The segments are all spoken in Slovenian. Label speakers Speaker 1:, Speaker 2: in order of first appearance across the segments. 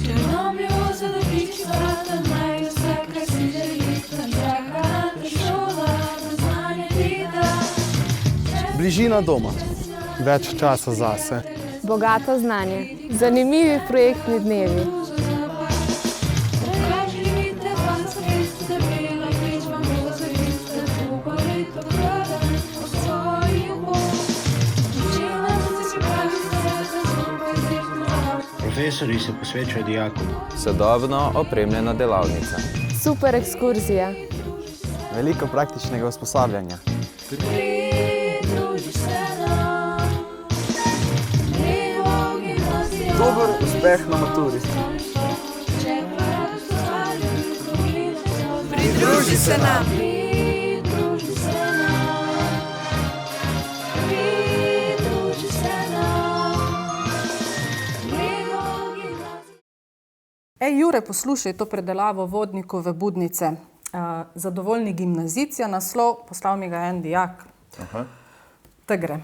Speaker 1: Črnomlju za dobič vrata, naj vse, kaj si želiš, tam čaka te šola, da znanje ti da.
Speaker 2: Bližina doma, več časa zase.
Speaker 3: Bogato znanje, zanimivi projektni dnevi.
Speaker 4: Profesori se posvečajo dijakom.
Speaker 5: Sodobno opremljena delavnica.
Speaker 3: Super ekskurzija.
Speaker 2: Veliko praktičnega usposabljanja. Dober uspeh na maturi.
Speaker 1: Pridruži se nam.
Speaker 6: Jure, poslušaj to predelavo Vodnikove budnice. Zadovoljni gimnazijci je naslov, poslal mi ga en dijak. Te gre.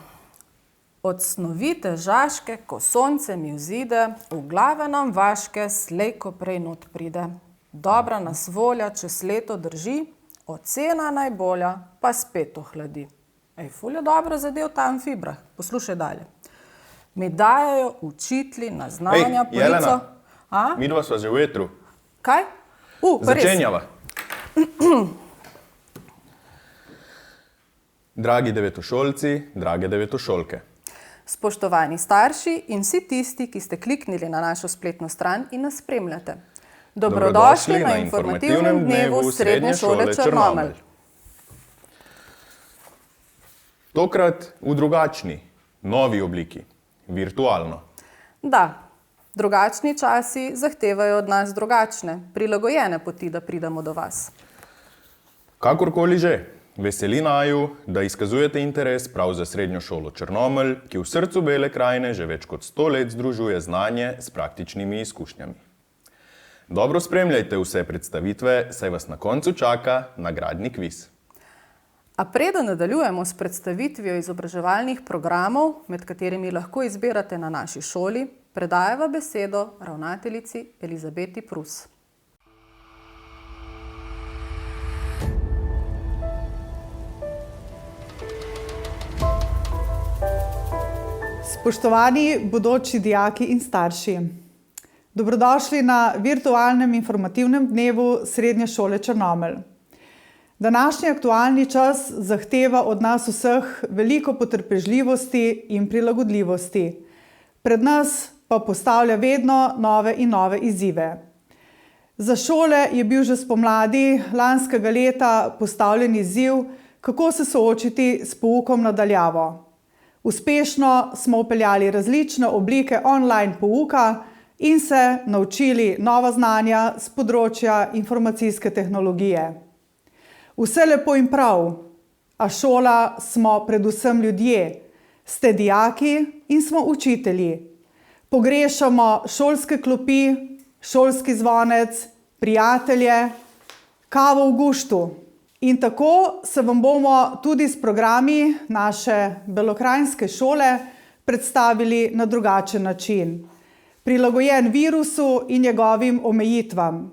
Speaker 6: Od snovite žaške, ko sonce mi vzide, v glave nam vaške slej ko prej not pride. Dobra nas volja čez leto drži, ocena najbolja pa spet ohladi. Ful je dobro zadev ta amfibrah. Poslušaj dalje. Mi dajajo učitli na znanja polico.
Speaker 7: Jelena, midva sva že v etru.
Speaker 6: Kaj?
Speaker 7: Začenjava. Dragi devetošolci, drage devetošolke.
Speaker 6: Spoštovani starši in vsi tisti, ki ste kliknili na našo spletno stran in nas spremljate. Dobrodošli na informativnem dnevu Srednje šole Črnomelj.
Speaker 7: Tokrat v drugačni, novi obliki, virtualno.
Speaker 6: Da, drugačni časi zahtevajo od nas drugačne, prilagojene poti, da pridemo do vas.
Speaker 7: Kakorkoli že, veseli naju, da izkazujete interes prav za Srednjo šolo Črnomelj, ki v srcu Bele krajine že več kot 100 let združuje znanje s praktičnimi izkušnjami. Dobro spremljajte vse predstavitve, saj vas na koncu čaka nagradni kviz.
Speaker 6: A preden nadaljujemo s predstavitvijo izobraževalnih programov, med katerimi lahko izbirate na naši šoli, predajava besedo ravnateljici Elizabeti Prus.
Speaker 8: Spoštovani bodoči dijaki in starši, dobrodošli na virtualnem informativnem dnevu Srednje šole Črnomelj. Današnji aktualni čas zahteva od nas vseh veliko potrpežljivosti in prilagodljivosti. Pred nas pa postavlja vedno nove in nove izzive. Za šole je bil že spomladi lanskega leta postavljen izziv, kako se soočiti s poukom na daljavo. Uspešno smo vpeljali različne oblike online pouka in se naučili nova znanja s področja informacijske tehnologije. Vse lepo in prav, a šola smo predvsem ljudje, ste dijaki in smo učitelji. Pogrešamo šolske klopi, šolski zvonec, prijatelje, kavo v guštu. In tako se vam bomo tudi s programi naše belokranjske šole predstavili na drugačen način, prilagojen virusu in njegovim omejitvam.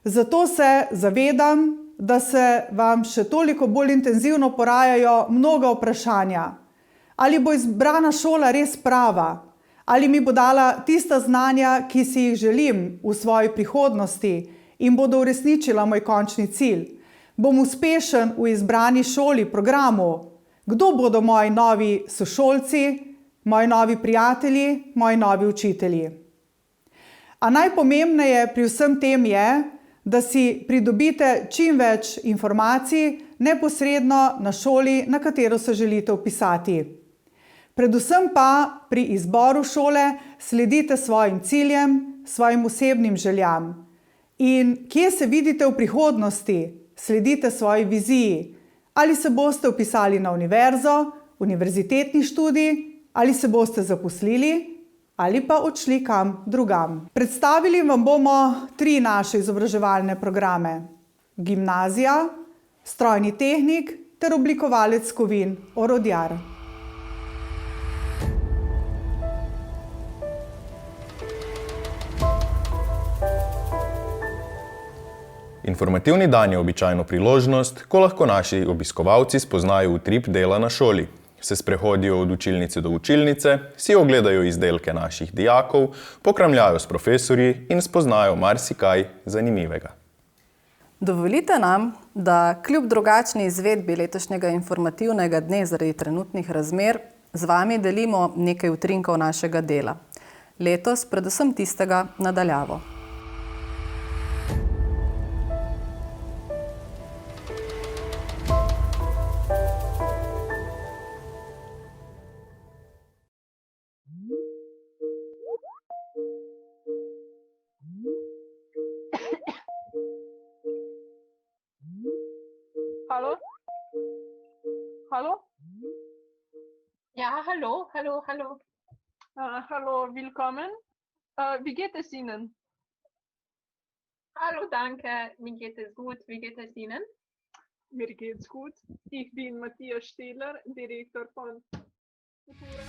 Speaker 8: Zato se zavedam, da se vam še toliko bolj intenzivno porajajo mnoga vprašanja. Ali bo izbrana šola res prava? Ali mi bo dala tista znanja, ki si jih želim v svoji prihodnosti in bodo uresničila moj končni cilj? Bom uspešen v izbrani šoli, programu? Kdo bodo moji novi sošolci, moji novi prijatelji, moji novi učitelji? A najpomembneje pri vsem tem je, da si pridobite čim več informacij neposredno na šoli, na katero se želite vpisati. Predvsem pa pri izboru šole sledite svojim ciljem, svojim osebnim željam. In kje se vidite v prihodnosti? Sledite svoji viziji. Ali se boste vpisali na univerzo, univerzitetni študij, ali se boste zaposlili, ali pa odšli kam drugam. Predstavili vam bomo 3 naše izobraževalne programe. Gimnazija, strojni tehnik ter oblikovalec kovin orodjar.
Speaker 7: Informativni dan je običajno priložnost, ko lahko naši obiskovalci spoznajo utrip dela na šoli. Se sprehodijo od učilnice do učilnice, si ogledajo izdelke naših dijakov, pokramljajo s profesorji in spoznajo marsikaj zanimivega.
Speaker 6: Dovolite nam, da kljub drugačni izvedbi letošnjega informativnega dne zaradi trenutnih razmer z vami delimo nekaj utrinkov našega dela. Letos predvsem tistega na daljavo.
Speaker 4: Hallo? Hallo?
Speaker 9: Ja, hallo, hallo, hallo.
Speaker 4: Hallo, willkommen. Wie geht es Ihnen?
Speaker 9: Hallo, danke. Mir geht es gut. Wie geht es Ihnen?
Speaker 4: Mir geht's gut. Ich bin Matthias Stehler, Direktor von Futura.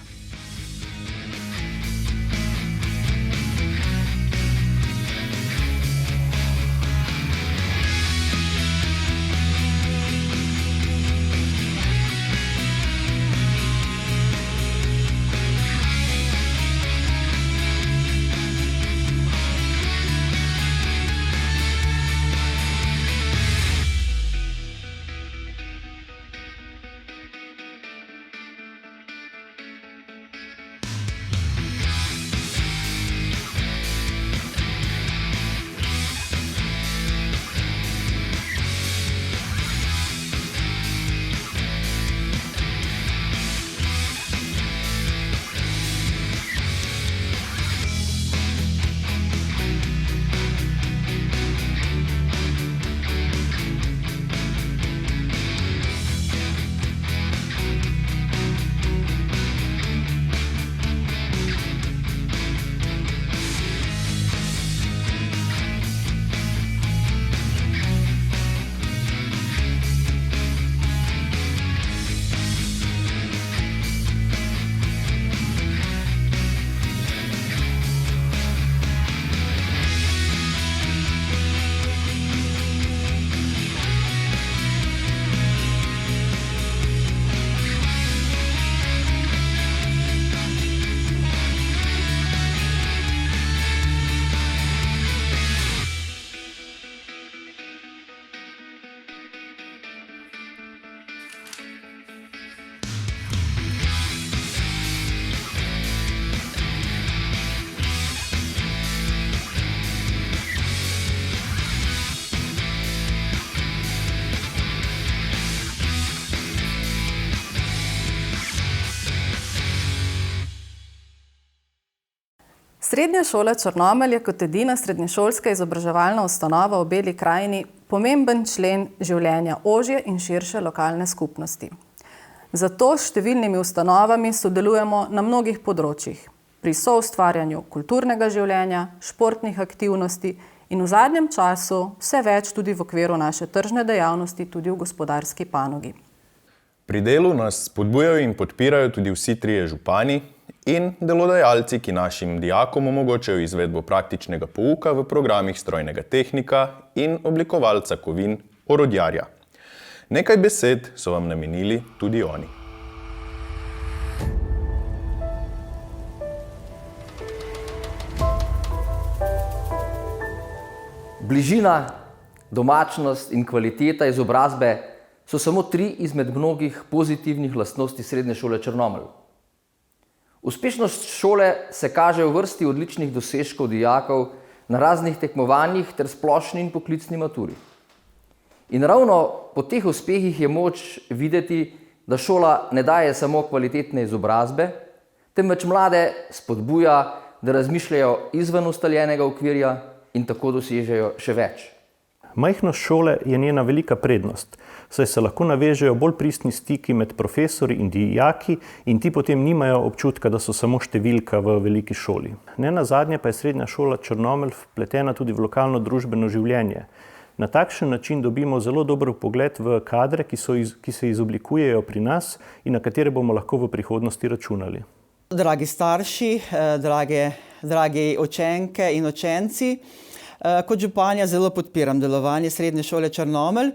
Speaker 6: Srednja šola Črnomelj je kot edina srednješolska izobraževalna ustanova v Beli krajini pomemben člen življenja ožje in širše lokalne skupnosti. Zato s številnimi ustanovami sodelujemo na mnogih področjih, pri soustvarjanju kulturnega življenja, športnih aktivnosti in v zadnjem času vse več tudi v okviru naše tržne dejavnosti tudi v gospodarski panogi.
Speaker 7: Pri delu nas spodbujajo in podpirajo tudi vsi trije župani in delodajalci, ki našim dijakom omogočajo izvedbo praktičnega pouka v programih strojnega tehnika in oblikovalca kovin orodjarja. Nekaj besed so vam namenili tudi oni.
Speaker 10: Bližina, domačnost in kvaliteta izobrazbe so samo 3 izmed mnogih pozitivnih lastnosti Srednje šole Črnomelj. Uspešnost šole se kaže v vrsti odličnih dosežkov dijakov na raznih tekmovanjih ter splošni in poklicni maturi. In ravno po teh uspehih je moč videti, da šola ne daje samo kvalitetne izobrazbe, temveč mlade spodbuja, da razmišljajo izven ustaljenega okvirja in tako dosežejo še več.
Speaker 11: Majhnost šole je njena velika prednost, saj se lahko navežejo bolj pristni stiki med profesorji in dijaki in ti potem nimajo občutka, da so samo številka v veliki šoli. Nenazadnje pa je Srednja šola Črnomelj vpletena tudi v lokalno družbeno življenje. Na takšen način dobimo zelo dober vpogled v kadre, ki se izoblikujejo pri nas in na katere bomo lahko v prihodnosti računali.
Speaker 12: Dragi starši, dragi učenke in učenci, Kot županja zelo podpiram delovanje Srednje šole Črnomelj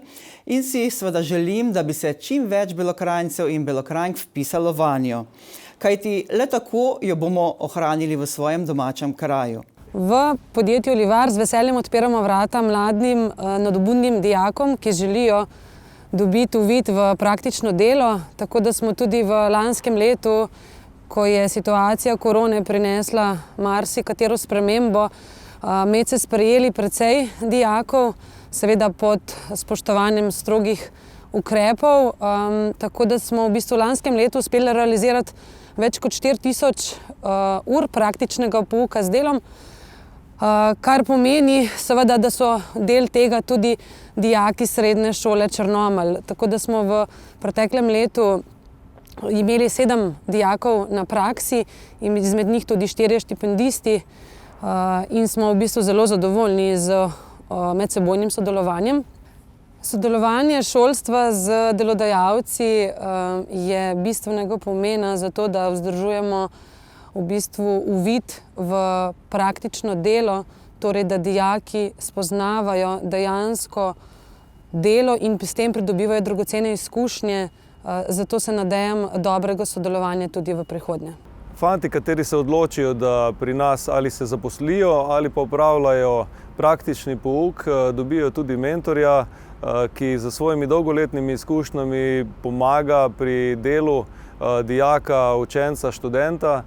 Speaker 12: in si seveda želim, da bi se čim več Belokranjcev in Belokranjk vpisalo vanjo. Kajti le tako jo bomo ohranili v svojem domačem kraju.
Speaker 13: V podjetju Livar z veseljem odpiramo vrata mladim, nadobudnim dijakom, ki želijo dobiti uvid v praktično delo, tako da smo tudi v lanskem letu, ko je situacija korone prinesla marsikatero spremembo, medse sprejeli precej dijakov, seveda pod spoštovanjem strogih ukrepov, tako da smo v bistvu v lanskem letu uspeli realizirati več kot 4000 ur praktičnega pouka z delom, kar pomeni seveda, da so del tega tudi dijaki Srednje šole Črnomelj. Tako da smo v preteklem letu imeli 7 dijakov na praksi in izmed njih tudi 4 štipendisti in smo v bistvu zelo zadovoljni z medsebojnim sodelovanjem. Sodelovanje šolstva z delodajalci je bistvenega pomena za to, da vzdržujemo v bistvu uvid v praktično delo, torej da dijaki spoznavajo dejansko delo in s tem pridobivajo dragocene izkušnje, zato se nadejam dobrega sodelovanja tudi v prihodnje.
Speaker 14: Fanti, kateri se odločijo, da pri nas ali se zaposlijo ali pa opravljajo praktični pouk, dobijo tudi mentorja, ki za svojimi dolgoletnimi izkušnjami pomaga pri delu dijaka, učenca, študenta.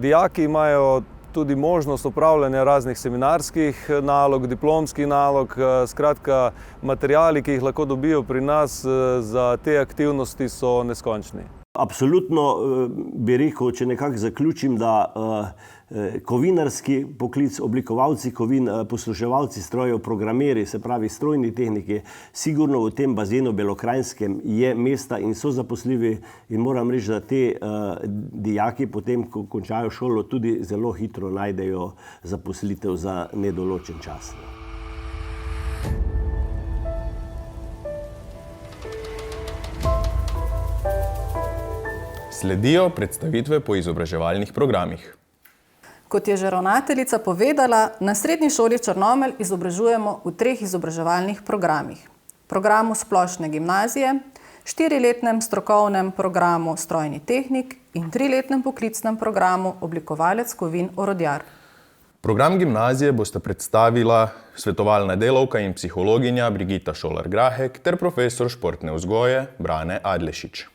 Speaker 14: Dijaki imajo tudi možnost opravljanja raznih seminarskih nalog, diplomskih nalog, skratka, materiali, ki jih lahko dobijo pri nas za te aktivnosti, so neskončni.
Speaker 15: Absolutno bi rekel, če nekako zaključim, da kovinarski poklic, oblikovalci kovin, posluševalci strojev, programeri, se pravi strojni tehniki, sigurno v tem bazenu belokranjskem je mesta in so zaposljivi in moram reči, da te dijaki potem, ko končajo šolo, tudi zelo hitro najdejo zaposlitev za nedoločen čas.
Speaker 7: Sledijo predstavitve po izobraževalnih programih.
Speaker 6: Kot je že ravnateljica povedala, na Srednji šoli Črnomelj izobražujemo v 3 izobraževalnih programih. Programu splošne gimnazije, 4-letnem strokovnem programu strojni tehnik in 3-letnem poklicnem programu oblikovalec kovin orodjar.
Speaker 7: Program gimnazije bosta predstavila svetovalna delavka in psihologinja Brigita Šolar-Grahek ter profesor športne vzgoje Brane Adlešič.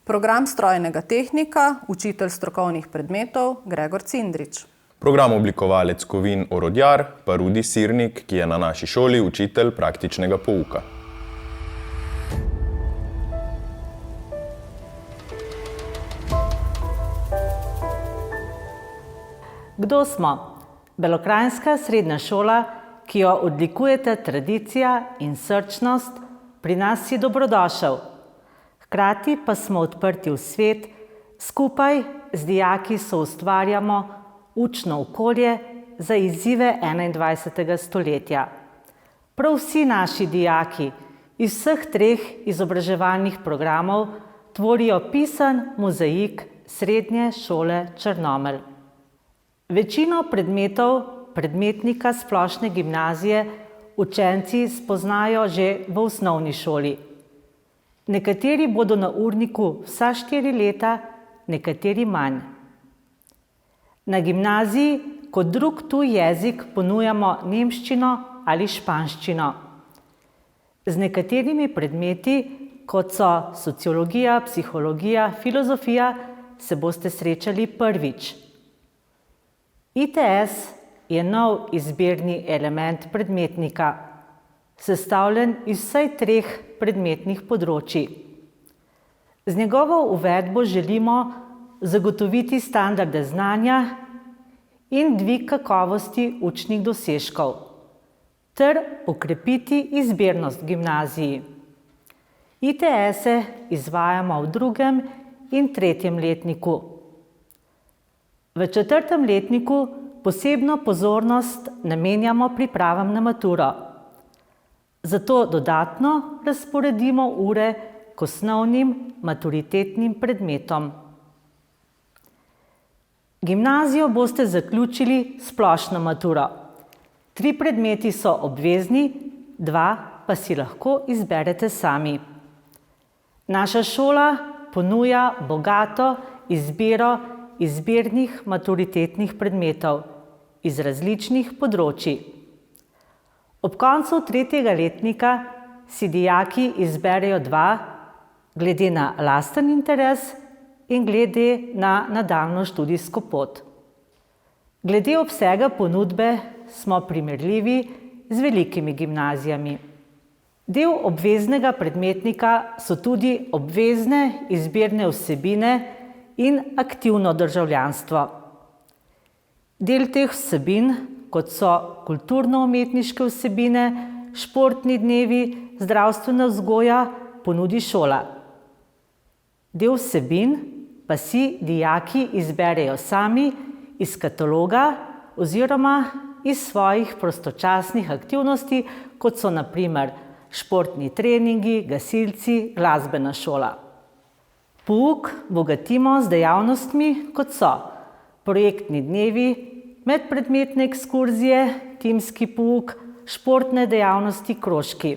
Speaker 6: Program strojnega tehnika, učitelj strokovnih predmetov Gregor Cindrič.
Speaker 7: Program oblikovalec kovin orodjar pa Rudi Sirnik, ki je na naši šoli učitelj praktičnega pouka.
Speaker 16: Kdo smo? Belokranjska srednja šola, ki jo odlikujete tradicija in srčnost, pri nas si dobrodošel. Hkrati pa smo odprti v svet, skupaj z dijaki soustvarjamo učno okolje za izzive 21. stoletja. Prav vsi naši dijaki iz vseh 3 izobraževalnih programov tvorijo pisan mozaik Srednje šole Črnomelj. Večino predmetov predmetnika splošne gimnazije učenci spoznajo že v osnovni šoli. Nekateri bodo na urniku vsa 4 leta, nekateri manj. Na gimnaziji kot drug tuj jezik ponujamo nemščino ali španščino. Z nekaterimi predmeti, kot so sociologija, psihologija, filozofija, se boste srečali prvič. ITS je nov izbirni element predmetnika, sestavljen iz vsaj 3 predmetnih področij. Z njegovo uvedbo želimo zagotoviti standarde znanja in dvig kakovosti učnih dosežkov ter okrepiti izbirnost gimnaziji. ITS-e izvajamo v 2. in 3. letniku. V 4. letniku posebno pozornost namenjamo pripravam na maturo. Zato dodatno razporedimo ure k osnovnim maturitetnim predmetom. Gimnazijo boste zaključili splošno maturo. 3 predmeti so obvezni, 2 pa si lahko izberete sami. Naša šola ponuja bogato izbiro izbirnih maturitetnih predmetov iz različnih področij. Ob koncu 3. letnika si dijaki izberejo 2, glede na lasten interes in glede na nadaljnjo študijsko pot. Glede obsega ponudbe smo primerljivi z velikimi gimnazijami. Del obveznega predmetnika so tudi obvezne izbirne vsebine in aktivno državljanstvo. Del teh vsebin, kot so kulturno-umetniške vsebine, športni dnevi, zdravstvena vzgoja, ponudi šola. Del vsebin pa si dijaki izberejo sami iz kataloga oziroma iz svojih prostočasnih aktivnosti, kot so na primer športni treningi, gasilci, glasbena šola. Pouk bogatimo z dejavnostmi, kot so projektni dnevi, medpredmetne ekskurzije, timski pouk, športne dejavnosti, krožki.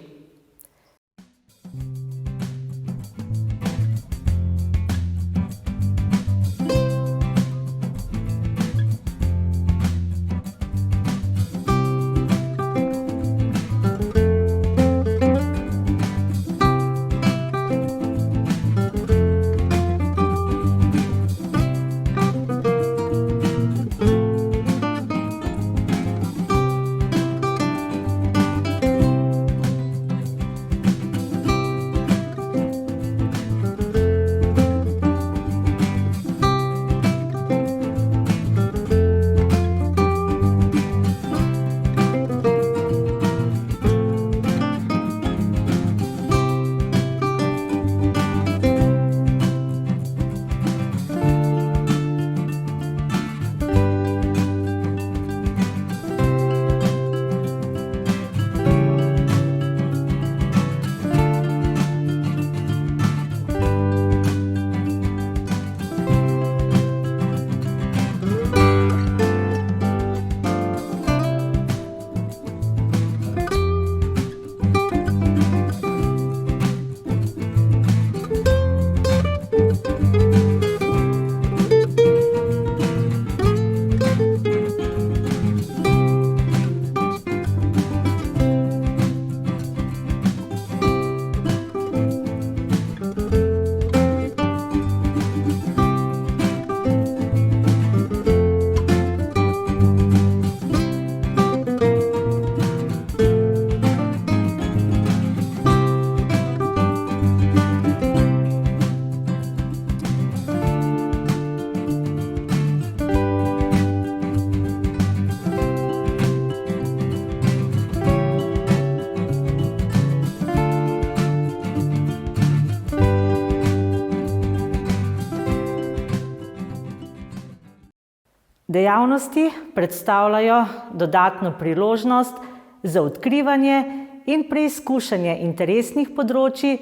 Speaker 16: Dejavnosti predstavljajo dodatno priložnost za odkrivanje in preizkušanje interesnih področij,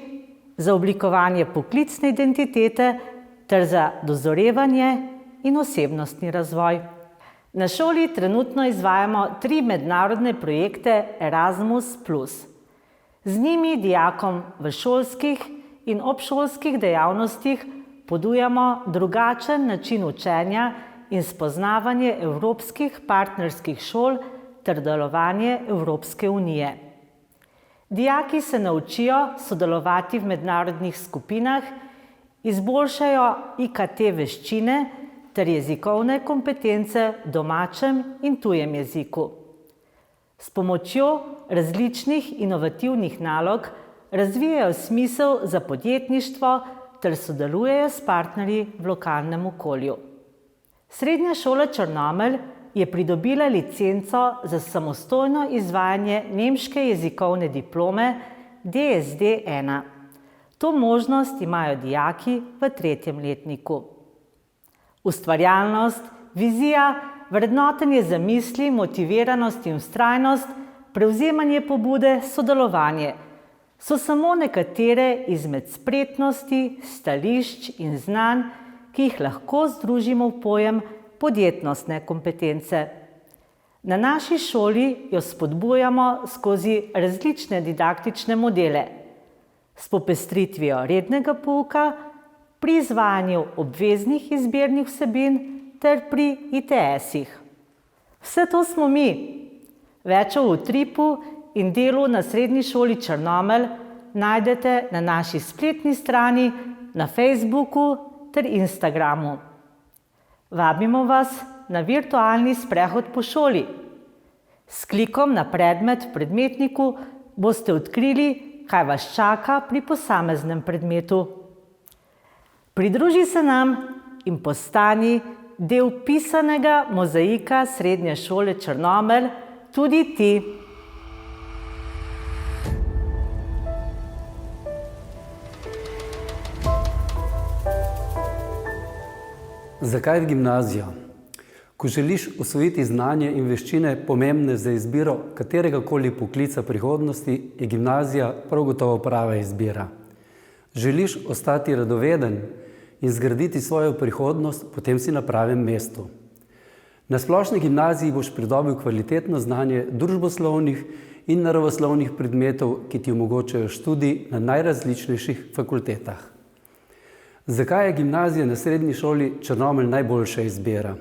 Speaker 16: za oblikovanje poklicne identitete ter za dozorevanje in osebnostni razvoj. Na šoli trenutno izvajamo 3 mednarodne projekte Erasmus+. Z njimi dijakom v šolskih in obšolskih dejavnostih ponujamo drugačen način učenja in spoznavanje evropskih partnerskih šol ter delovanje Evropske unije. Dijaki se naučijo sodelovati v mednarodnih skupinah, izboljšajo IKT veščine ter jezikovne kompetence v domačem in tujem jeziku. S pomočjo različnih inovativnih nalog razvijajo smisel za podjetništvo ter sodelujejo s partnerji v lokalnem okolju. Srednja šola Črnomelj je pridobila licenco za samostojno izvajanje nemške jezikovne diplome DSD-1. To možnost imajo dijaki v 3. letniku. Ustvarjalnost, vizija, vrednotenje zamisli, motiviranost in vztrajnost, prevzemanje pobude, sodelovanje so samo nekatere izmed spretnosti, stališč in znanj, ki jih lahko združimo v pojem podjetnostne kompetence. Na naši šoli jo spodbujamo skozi različne didaktične modele, s popestritvijo rednega pouka, pri izvajanju obveznih izbirnih vsebin ter pri ITS-ih. Vse to smo mi. Več o utripu in delu na Srednji šoli Črnomelj najdete na naši spletni strani, na Facebooku ter Instagramu. Vabimo vas na virtualni sprehod po šoli. S klikom na predmet v predmetniku boste odkrili, kaj vas čaka pri posameznem predmetu. Pridruži se nam in postani del pisanega mozaika Srednje šole Črnomelj tudi ti.
Speaker 17: Zakaj v gimnazijo? Ko želiš osvojiti znanje in veščine pomembne za izbiro kateregakoli poklica prihodnosti, je gimnazija prav gotovo prava izbira. Želiš ostati radoveden in zgraditi svojo prihodnost, potem si na pravem mestu. Na splošni gimnaziji boš pridobil kvalitetno znanje družboslovnih in naravoslovnih predmetov, ki ti omogočajo študij na najrazličnejših fakultetah. Zakaj je gimnazija na Srednji šoli Črnomelj najboljša izbira?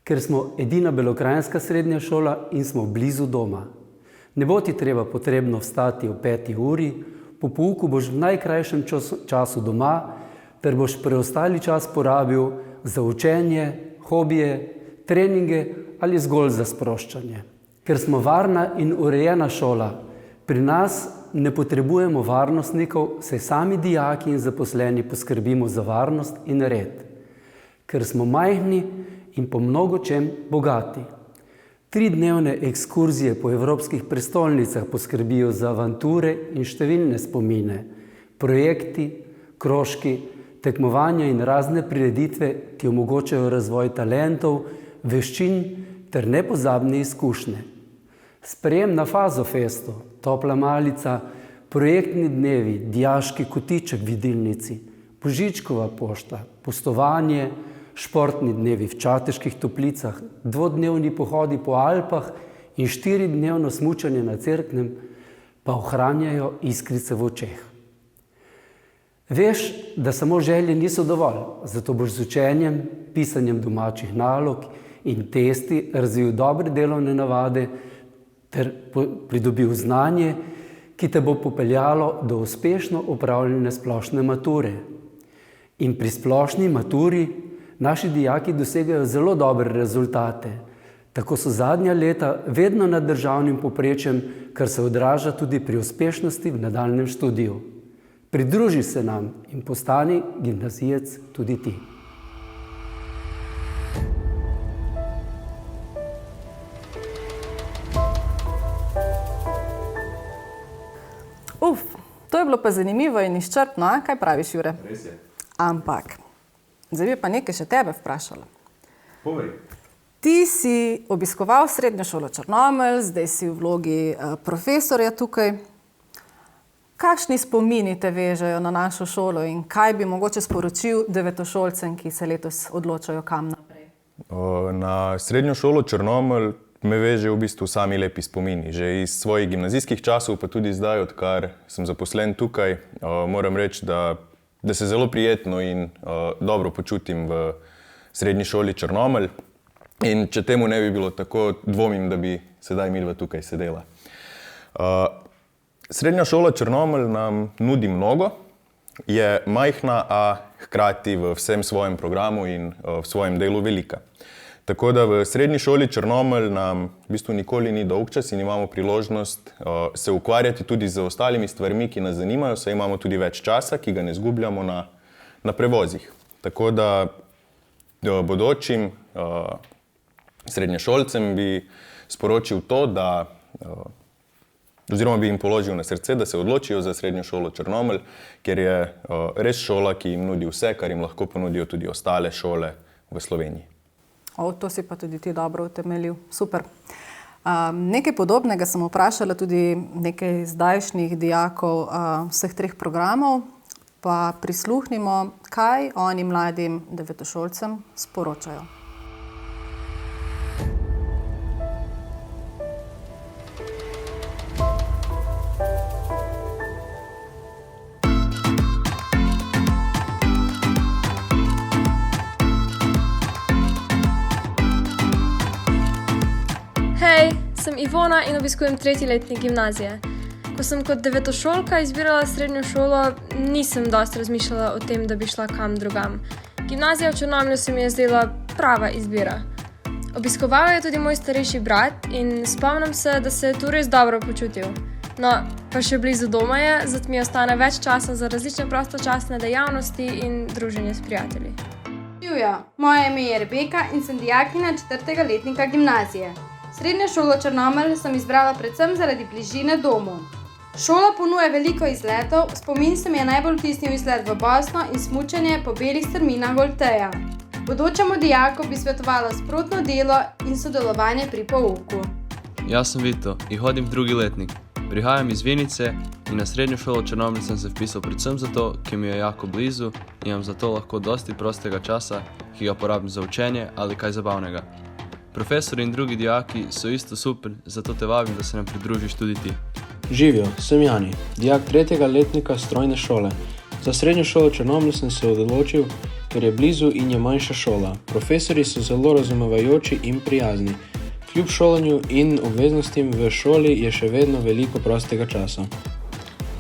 Speaker 17: Ker smo edina belokranjska srednja šola in smo blizu doma. Ne bo ti treba potrebno vstati ob 5. uri, po pouku boš v najkrajšem času doma, ter boš preostali čas porabil za učenje, hobije, treninge ali zgolj za sproščanje. Ker smo varna in urejena šola, pri nas ne potrebujemo varnostnikov, saj sami dijaki in zaposleni poskrbimo za varnost in red. Ker smo majhni in po mnogočem bogati. 3-dnevne ekskurzije po evropskih prestolnicah poskrbijo za avanture in številne spomine, projekti, krožki, tekmovanja in razne prireditve, ki omogočajo razvoj talentov, veščin ter nepozabne izkušnje. Sprejem na Fazofestu, topla malica, projektni dnevi, dijaški kotiček v Vidilnici, Božičkova pošta, pustovanje, športni dnevi v Čateških Toplicah, 2-dnevni pohodi po Alpah in 4-dnevno smučanje na Cerknem pa ohranjajo iskrice v očeh. Veš, da samo želje niso dovolj, zato boš z učenjem, pisanjem domačih nalog in testi razvil dobre delovne navade ter pridobil znanje, ki te bo popeljalo do uspešno opravljene splošne mature. In pri splošni maturi naši dijaki dosegajo zelo dobre rezultate. Tako so zadnja leta vedno nad državnim povprečjem, kar se odraža tudi pri uspešnosti v nadaljnjem študiju. Pridruži se nam in postani gimnazijec tudi ti.
Speaker 6: To je bilo pa zanimivo in izčrpno, a? Kaj praviš, Jure?
Speaker 7: Res je.
Speaker 6: Ampak, zdaj bi pa nekaj še tebe vprašala.
Speaker 7: Povej.
Speaker 6: Ti si obiskoval Srednjo šolo Črnomelj, zdaj si v vlogi profesorja tukaj. Kakšni spomini te vežejo na našo šolo in kaj bi mogoče sporočil devetošolcem, ki se letos odločajo kam naprej?
Speaker 7: Na Srednjo šolo Črnomelj me vežejo v bistvu sami lepi spomini. Že iz svojih gimnazijskih časov, pa tudi zdaj, odkar sem zaposlen tukaj, moram reči, da se zelo prijetno in dobro počutim v Srednji šoli Črnomelj. In če temu ne bi bilo tako, dvomim, da bi sedaj midva tukaj sedela. Srednja šola Črnomelj nam nudi mnogo, je majhna, a hkrati v vsem svojem programu in v svojem delu velika. Tako da v Srednji šoli Črnomelj nam v bistvu nikoli ni dolgčas in imamo priložnost se ukvarjati tudi z ostalimi stvarmi, ki nas zanimajo, saj imamo tudi več časa, ki ga ne zgubljamo na prevozih. Tako da bodočim srednješolcem bi sporočil to, oziroma bi jim položil na srce, da se odločijo za Srednjo šolo Črnomelj, ker je res šola, ki jim nudi vse, kar jim lahko ponudijo tudi ostale šole v Sloveniji.
Speaker 6: To si pa tudi ti dobro utemeljil. Super. Nekaj podobnega sem vprašala tudi nekaj zdajšnjih dijakov vseh 3 programov, pa prisluhnimo, kaj oni mladim devetošolcem sporočajo.
Speaker 18: sem Ivona in obiskujem 3. letnik gimnazije. Ko sem kot devetošolka izbirala srednjo šolo, nisem dosti razmišljala o tem, da bi šla kam drugam. Gimnazija v Črnomlju se mi je zdela prava izbira. Obiskoval je tudi moj starejši brat in spomnim se, da se je tu res dobro počutil. No, pa še blizu doma je, zato mi ostane več časa za različne prostočasne dejavnosti in druženje s prijatelji.
Speaker 19: Živjo, moje ime je Rebeka in sem dijakinja 4. letnika gimnazije. Srednjo šolo Črnomelj sem izbrala predvsem zaradi bližine domu. Šola ponuja veliko izletov, spomin se mi je najbolj vtisnil izlet v Bosno in smučanje po belih strminah Volteja. Bodočemu dijaku bi svetovala sprotno delo in sodelovanje pri pouku.
Speaker 20: Jaz sem Vito in hodim v 2. letnik. Prihajam iz Vinice in na srednjo šolo Črnomelj sem se vpisal predvsem zato, ker mi je jako blizu in imam zato lahko dosti prostega časa, ki ga porabim za učenje ali kaj zabavnega. Profesori in drugi dijaki so isto super, zato te vabim, da se nam pridružiš tudi ti.
Speaker 21: Živjo, sem Jani, dijak 3. letnika strojne šole. Za srednjo šolo Črnomelj sem se odločil, ker je blizu in je manjša šola. Profesori so zelo razumevajoči in prijazni. Kljub šolanju in obveznostim v šoli je še vedno veliko prostega časa.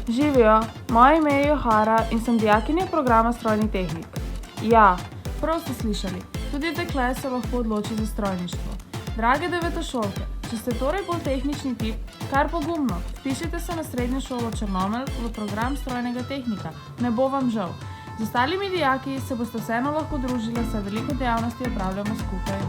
Speaker 22: Živijo, moje ime je Johara in sem dijakinja programa strojni tehnik. Ja, prav ste slišali, tudi dekle se lahko odloči za strojništvo. Drage devetošolke, če ste torej bolj tehnični tip, kar pogumno, vpišite se na srednjo šolo Črnomelj v program strojnega tehnika, ne bo vam žal. Z ostalimi dijaki se boste vseeno lahko družili, saj veliko dejavnosti opravljamo skupaj.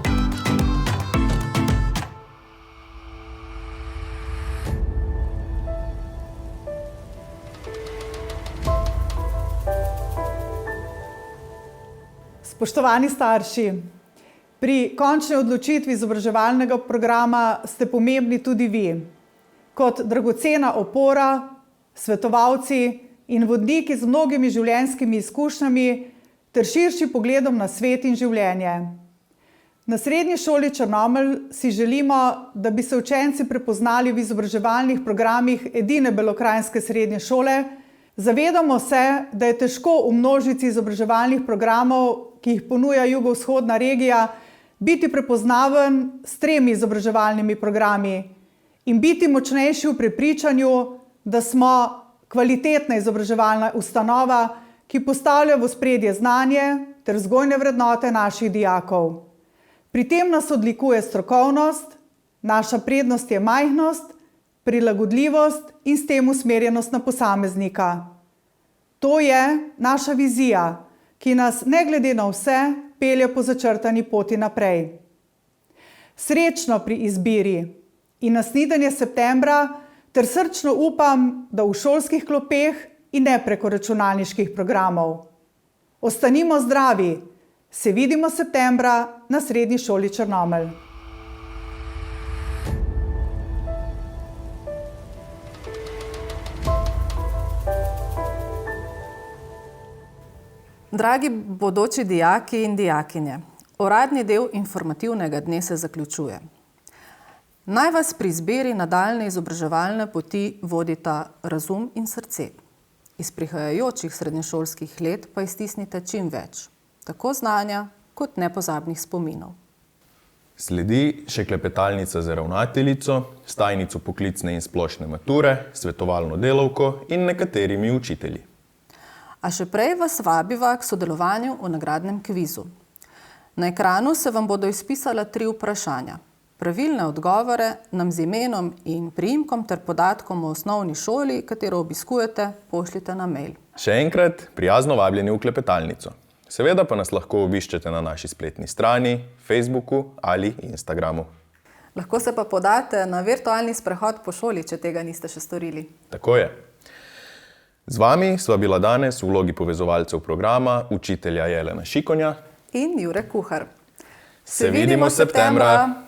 Speaker 8: Spoštovani starši, pri končni odločitvi izobraževalnega programa ste pomembni tudi vi. Kot dragocena opora, svetovalci in vodniki z mnogimi življenjskimi izkušnjami ter širšim pogledom na svet in življenje. Na srednji šoli Črnomelj si želimo, da bi se učenci prepoznali v izobraževalnih programih edine belokranjske srednje šole. Zavedamo se, da je težko v množici izobraževalnih programov, ki jih ponuja jugovzhodna regija, biti prepoznaven s 3 izobraževalnimi programi in biti močnejši v prepričanju, da smo kvalitetna izobraževalna ustanova, ki postavlja v ospredje znanje ter vzgojne vrednote naših dijakov. Pri tem nas odlikuje strokovnost, naša prednost je majhnost, prilagodljivost in s tem usmerjenost na posameznika. To je naša vizija, ki nas ne glede na vse pelje po začrtani poti naprej. Srečno pri izbiri in naslednje septembra ter srčno upam, da v šolskih klopeh in ne preko računalniških programov. Ostanimo zdravi, se vidimo septembra na srednji šoli Črnomelj.
Speaker 6: Dragi bodoči dijaki in dijakinje, uradni del informativnega dne se zaključuje. Naj vas pri izbiri nadaljnje izobraževalne poti vodita razum in srce. Iz prihajajočih srednješolskih let pa iztisnite čim več, tako znanja kot nepozabnih spominov.
Speaker 7: Sledi še klepetalnica za ravnateljico, stajnico poklicne in splošne mature, svetovalno delavko in nekaterimi učitelji.
Speaker 6: A še prej vas vabiva k sodelovanju v nagradnem kvizu. Na ekranu se vam bodo izpisala 3 vprašanja. Pravilne odgovore nam z imenom in priimkom ter podatkom o osnovni šoli, katero obiskujete, pošljite na mail.
Speaker 7: Še enkrat prijazno vabljeni v klepetalnico. Seveda pa nas lahko obiščete na naši spletni strani, Facebooku ali Instagramu.
Speaker 6: Lahko se pa podate na virtualni sprehod po šoli, če tega niste še storili.
Speaker 7: Tako je. Z vami sva bila danes v vlogi povezovalcev programa učitelja Jelena Šikonja
Speaker 6: in Jure Kuhar.
Speaker 7: Se vidimo septembra!